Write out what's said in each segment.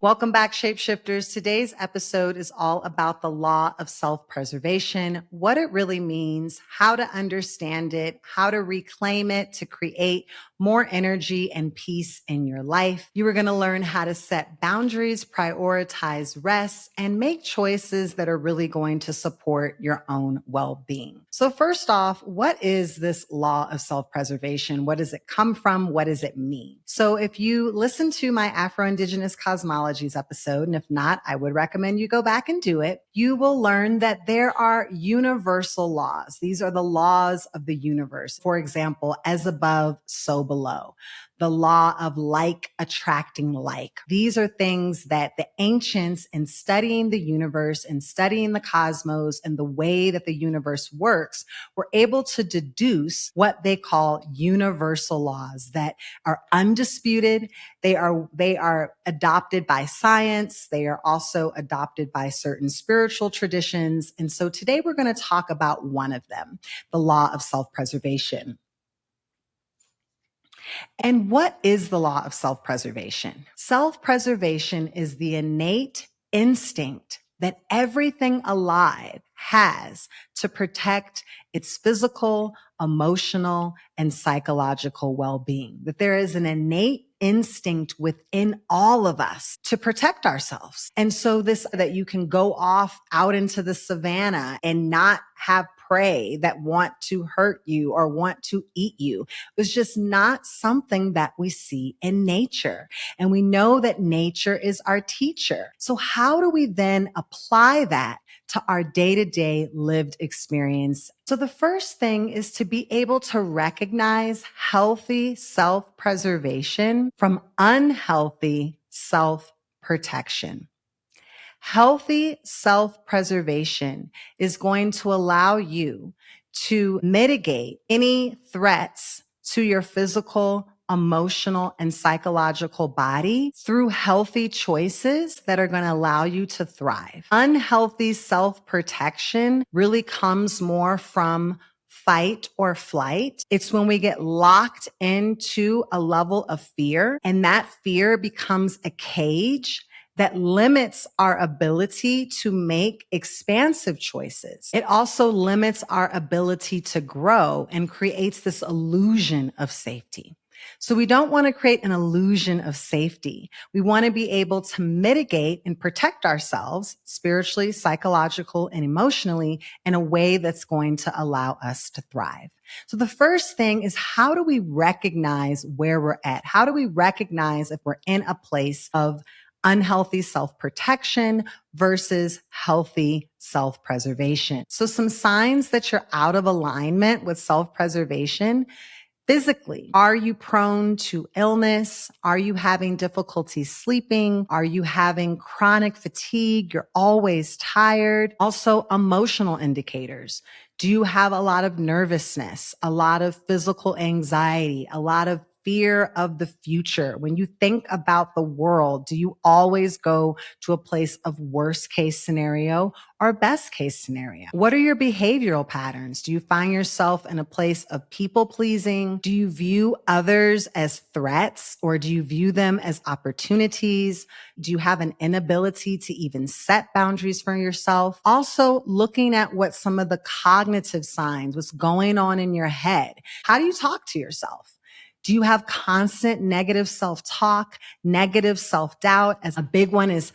Welcome back, Shapeshifters. Today's episode is all about the law of self-preservation, what it really means, how to understand it, how to reclaim it to create more energy and peace in your life. You are going to learn how to set boundaries, prioritize rest, and make choices that are really going to support your own well-being. So first off, what is this law of self-preservation? What does it come from? What does it mean? So if you listen to my Afro-Indigenous Cosmologies episode, and if not, I would recommend you go back and do it, you will learn that there are universal laws. These are the laws of the universe. For example, as above, so below. The law of like attracting like. These are things that the ancients, in studying the universe and studying the cosmos and the way that the universe works, were able to deduce what they call universal laws that are undisputed. They are adopted by science. They are also adopted by certain spiritual traditions. And so today we're going to talk about one of them, the law of self-preservation. And what is the law of self-preservation? Self-preservation is the innate instinct that everything alive has to protect its physical, emotional, and psychological well-being. That there is an innate instinct within all of us to protect ourselves. And so this, that you can go off out into the savannah and not have prey that want to hurt you or want to eat you, was just not something that we see in nature. And we know that nature is our teacher. So how do we then apply that to our day-to-day lived experience? So the first thing is to be able to recognize healthy self-preservation from unhealthy self-protection. Healthy self-preservation is going to allow you to mitigate any threats to your physical, emotional, and psychological body through healthy choices that are going to allow you to thrive. Unhealthy self-protection really comes more from fight or flight. It's when we get locked into a level of fear, and that fear becomes a cage that limits our ability to make expansive choices. It also limits our ability to grow and creates this illusion of safety. So we don't want to create an illusion of safety. We want to be able to mitigate and protect ourselves spiritually, psychologically, and emotionally in a way that's going to allow us to thrive. So the first thing is, how do we recognize where we're at? How do we recognize if we're in a place of unhealthy self-protection versus healthy self-preservation? So some signs that you're out of alignment with self-preservation. Physically, are you prone to illness? Are you having difficulty sleeping? Are you having chronic fatigue? You're always tired. Also, emotional indicators. Do you have a lot of nervousness, a lot of physical anxiety, a lot of fear of the future? When you think about the world, do you always go to a place of worst case scenario or best case scenario? What are your behavioral patterns? Do you find yourself in a place of people pleasing? Do you view others as threats, or do you view them as opportunities? Do you have an inability to even set boundaries for yourself? Also, looking at what some of the cognitive signs, what's going on in your head. How do you talk to yourself? Do you have constant negative self-talk, negative self-doubt? As a big one is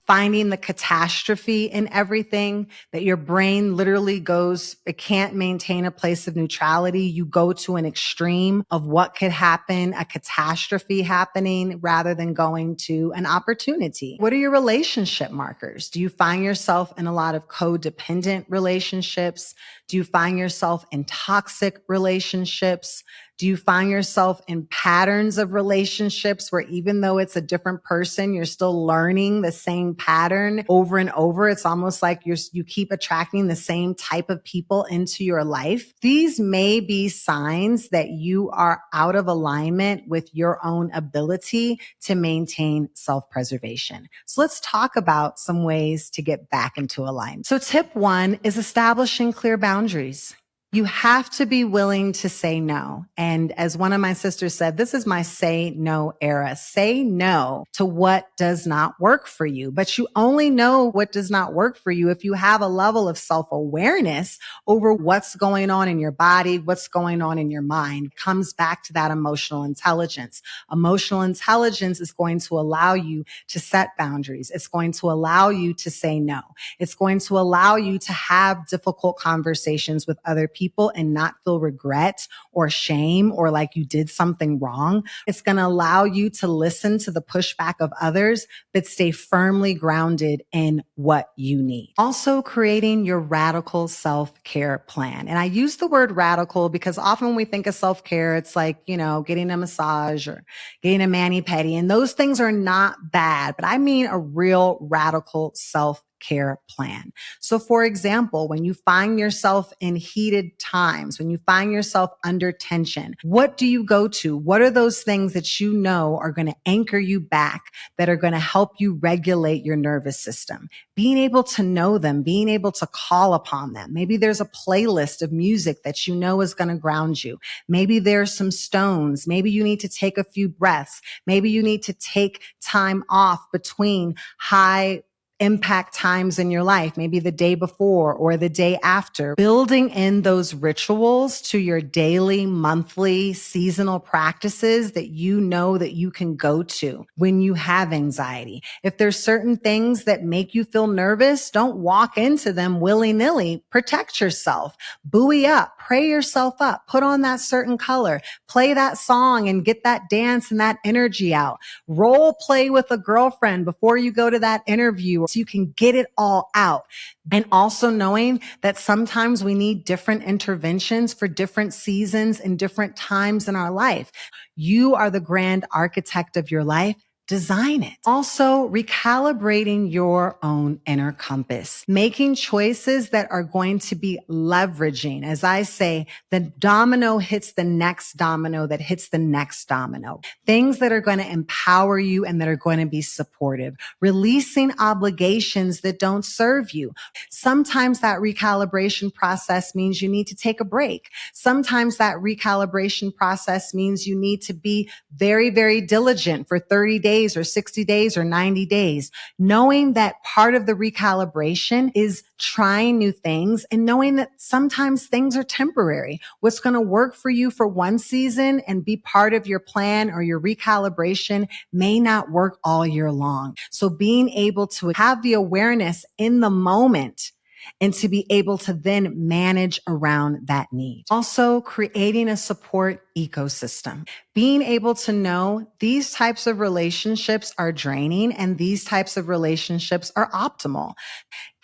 finding the catastrophe in everything, that your brain literally goes, it can't maintain a place of neutrality. You go to an extreme of what could happen, a catastrophe happening, rather than going to an opportunity. What are your relationship markers? Do you find yourself in a lot of codependent relationships? Do you find yourself in toxic relationships? Do you find yourself in patterns of relationships where even though it's a different person, you're still learning the same pattern over and over? It's almost like you keep attracting the same type of people into your life. These may be signs that you are out of alignment with your own ability to maintain self-preservation. So let's talk about some ways to get back into alignment. So tip one is establishing clear boundaries. You have to be willing to say no. And as one of my sisters said, this is my say no era. Say no to what does not work for you. But you only know what does not work for you if you have a level of self-awareness over what's going on in your body, what's going on in your mind. It comes back to that emotional intelligence. Emotional intelligence is going to allow you to set boundaries. It's going to allow you to say no. It's going to allow you to have difficult conversations with other people and not feel regret or shame or like you did something wrong. It's going to allow you to listen to the pushback of others, but stay firmly grounded in what you need. Also, creating your radical self-care plan. And I use the word radical because often when we think of self-care, it's like, getting a massage or getting a mani-pedi, and those things are not bad, but I mean a real radical self-care plan. So for example, when you find yourself in heated times, when you find yourself under tension, what do you go to? What are those things that you know are going to anchor you back, that are going to help you regulate your nervous system? Being able to know them, being able to call upon them. Maybe there's a playlist of music that you know is going to ground you. Maybe there's some stones. Maybe you need to take a few breaths. Maybe you need to take time off between high impact times in your life, maybe the day before or the day after. Building in those rituals to your daily, monthly, seasonal practices that you know that you can go to when you have anxiety. If there's certain things that make you feel nervous, don't walk into them willy-nilly. Protect yourself. Buoy up. Pray yourself up. Put on that certain color. Play that song and get that dance and that energy out. Role play with a girlfriend before you go to that interview so you can get it all out. And also knowing that sometimes we need different interventions for different seasons and different times in our life. You are the grand architect of your life. Design it. Also, recalibrating your own inner compass, making choices that are going to be leveraging. As I say, the domino hits the next domino that hits the next domino. Things that are going to empower you and that are going to be supportive. Releasing obligations that don't serve you. Sometimes that recalibration process means you need to take a break. Sometimes that recalibration process means you need to be very, very diligent for 30 days or 60 days or 90 days, knowing that part of the recalibration is trying new things and knowing that sometimes things are temporary. What's going to work for you for one season and be part of your plan or your recalibration may not work all year long. So being able to have the awareness in the moment and to be able to then manage around that need. Also, creating a support ecosystem. Being able to know these types of relationships are draining and these types of relationships are optimal.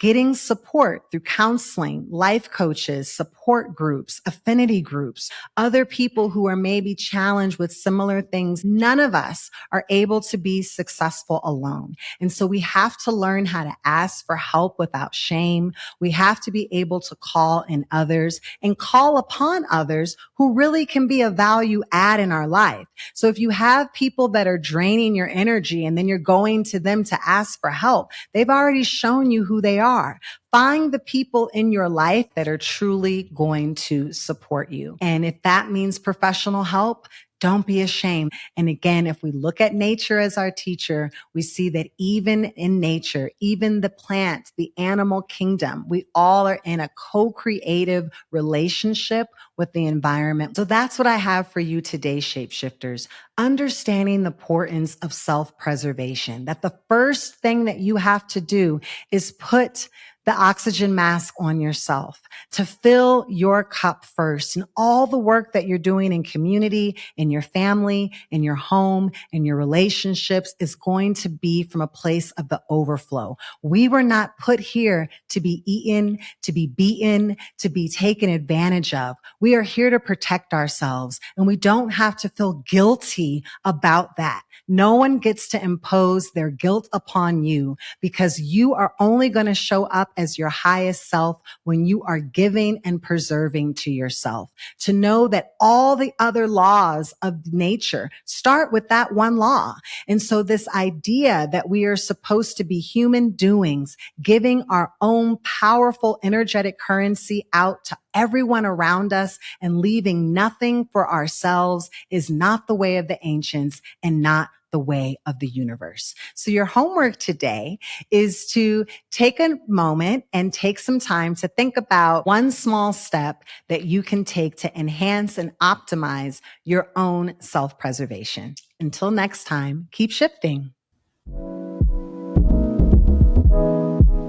Getting support through counseling, life coaches, support groups, affinity groups, other people who are maybe challenged with similar things. None of us are able to be successful alone. And so we have to learn how to ask for help without shame. We have to be able to call in others and call upon others who really can be a value add in our life. So if you have people that are draining your energy and then you're going to them to ask for help, they've already shown you who they are. Find the people in your life that are truly going to support you. And if that means professional help, don't be ashamed. And again, if we look at nature as our teacher, we see that even in nature, even the plants, the animal kingdom, we all are in a co-creative relationship with the environment. So that's what I have for you today, shapeshifters. Understanding the importance of self-preservation, that the first thing that you have to do is put the oxygen mask on yourself, to fill your cup first. And all the work that you're doing in community, in your family, in your home, in your relationships is going to be from a place of the overflow. We were not put here to be eaten, to be beaten, to be taken advantage of. We are here to protect ourselves, and we don't have to feel guilty about that. No one gets to impose their guilt upon you because you are only going to show up as your highest self when you are giving and preserving to yourself. To know that all the other laws of nature start with that one law. And so this idea that we are supposed to be human doings, giving our own powerful energetic currency out to everyone around us and leaving nothing for ourselves is not the way of the ancients and not the way of the universe. So your homework today is to take a moment and take some time to think about one small step that you can take to enhance and optimize your own self-preservation. Until next time, keep shifting.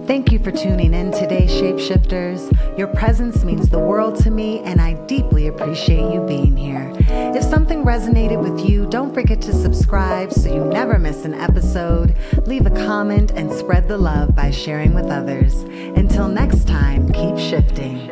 Thank you for tuning in today, Shapeshifters. Your presence means the world to me, and I deeply appreciate you being here. If something resonated with you, don't forget to subscribe so you never miss an episode. Leave a comment and spread the love by sharing with others. Until next time, keep shifting.